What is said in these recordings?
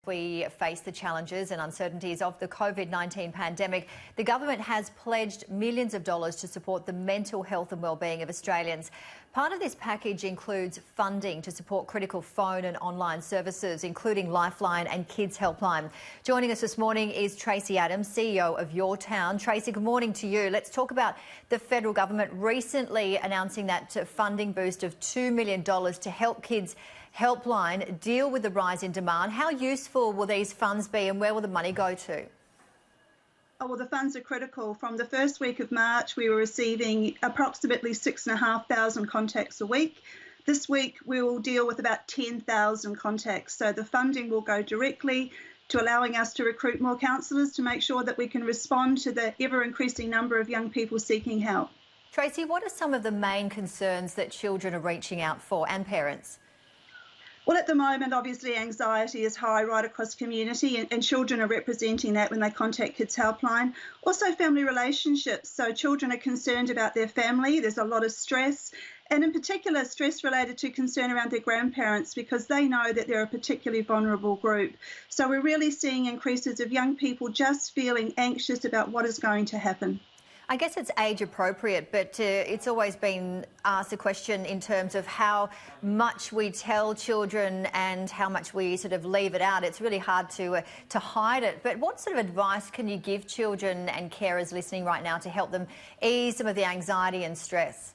We face the challenges and uncertainties of the COVID-19 pandemic. The government has pledged millions of dollars to support the mental health and wellbeing of Australians. Part of this package includes funding to support critical phone and online services, including Lifeline and Kids Helpine. Joining us this morning is Tracy Adams, CEO of Yourtown. Tracy, good morning to you. Let's talk about the federal government recently announcing that funding boost of $2 million to help Kids Helpline deal with the rise in demand. How useful will these funds be and where will the money go to? Oh, well, the funds are critical. From the first week of March, we were receiving approximately 6,500 contacts a week. This week, we will deal with about 10,000 contacts. So the funding will go directly to allowing us to recruit more counsellors to make sure that we can respond to the ever-increasing number of young people seeking help. Tracy, what are some of the main concerns that children are reaching out for and parents? Well, at the moment, obviously, anxiety is high right across community and children are representing that when they contact Kids Helpline. Also, family relationships. So children are concerned about their family. There's a lot of stress, and in particular, stress related to concern around their grandparents because they know that they're a particularly vulnerable group. So we're really seeing increases of young people just feeling anxious about what is going to happen. I guess it's age appropriate, but it's always been asked a question in terms of how much we tell children and how much we sort of leave it out. It's really hard to hide it. But what sort of advice can you give children and carers listening right now to help them ease some of the anxiety and stress?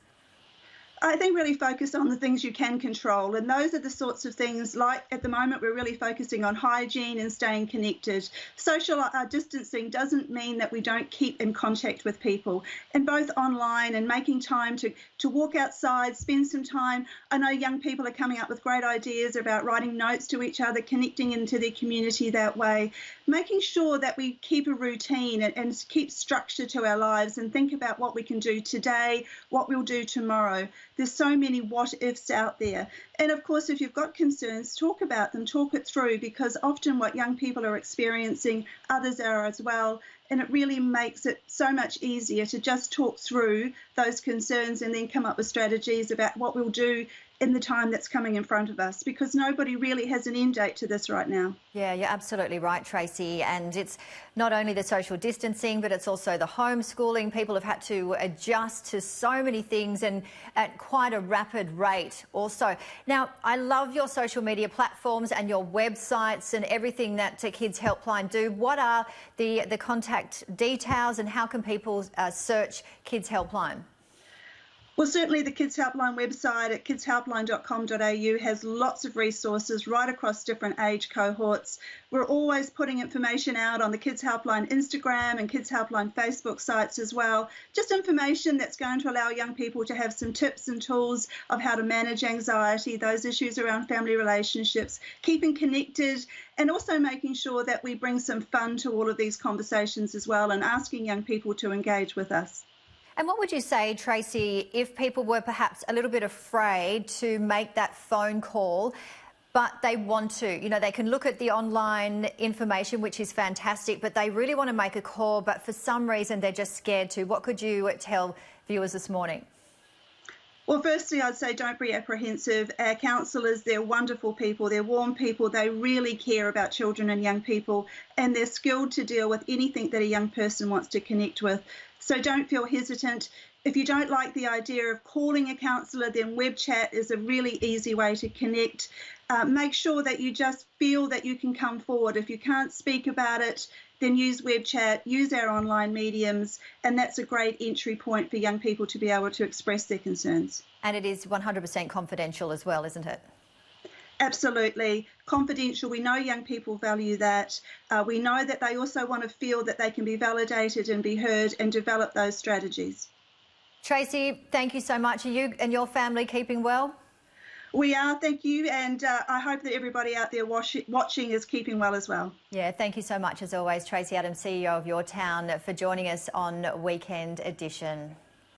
I think really focus on the things you can control, and those are the sorts of things like at the moment we're really focusing on hygiene and staying connected. Social distancing doesn't mean that we don't keep in contact with people, and both online and making time to walk outside, spend some time. I know young people are coming up with great ideas about writing notes to each other, connecting into their community that way, making sure that we keep a routine and keep structure to our lives and think about what we can do today, what we'll do tomorrow. There's so many what-ifs out there. And of course, if you've got concerns, talk about them, talk it through, because often what young people are experiencing, others are as well. And it really makes it so much easier to just talk through those concerns and then come up with strategies about what we'll do in the time that's coming in front of us, because nobody really has an end date to this right now. Yeah, you're absolutely right, Tracy. And it's not only the social distancing, but it's also the homeschooling. People have had to adjust to so many things and at quite a rapid rate also. Now, I love your social media platforms and your websites and everything that Kids Helpline do. What are the contact details and how can people search Kids Helpline? Well, certainly the Kids Helpline website at kidshelpline.com.au has lots of resources right across different age cohorts. We're always putting information out on the Kids Helpline Instagram and Kids Helpline Facebook sites as well. Just information that's going to allow young people to have some tips and tools of how to manage anxiety, those issues around family relationships, keeping connected, and also making sure that we bring some fun to all of these conversations as well and asking young people to engage with us. And what would you say, Tracy, if people were perhaps a little bit afraid to make that phone call, but they want to? You know, they can look at the online information, which is fantastic, but they really want to make a call, but for some reason they're just scared to. What could you tell viewers this morning? Well, firstly, I'd say don't be apprehensive. Our counsellors, they're wonderful people, they're warm people, they really care about children and young people, and they're skilled to deal with anything that a young person wants to connect with. So don't feel hesitant. If you don't like the idea of calling a counsellor, then web chat is a really easy way to connect. Make sure that you just feel that you can come forward. If you can't speak about it, then use web chat, use our online mediums, and that's a great entry point for young people to be able to express their concerns. And it is 100% confidential as well, isn't it? Absolutely. Confidential. We know young people value that. We know that they also want to feel that they can be validated and be heard and develop those strategies. Tracy, thank you so much. Are you and your family keeping well? We are, thank you, and I hope that everybody out there watching is keeping well as well. Yeah, thank you so much as always, Tracy Adams, CEO of Yourtown, for joining us on Weekend Edition.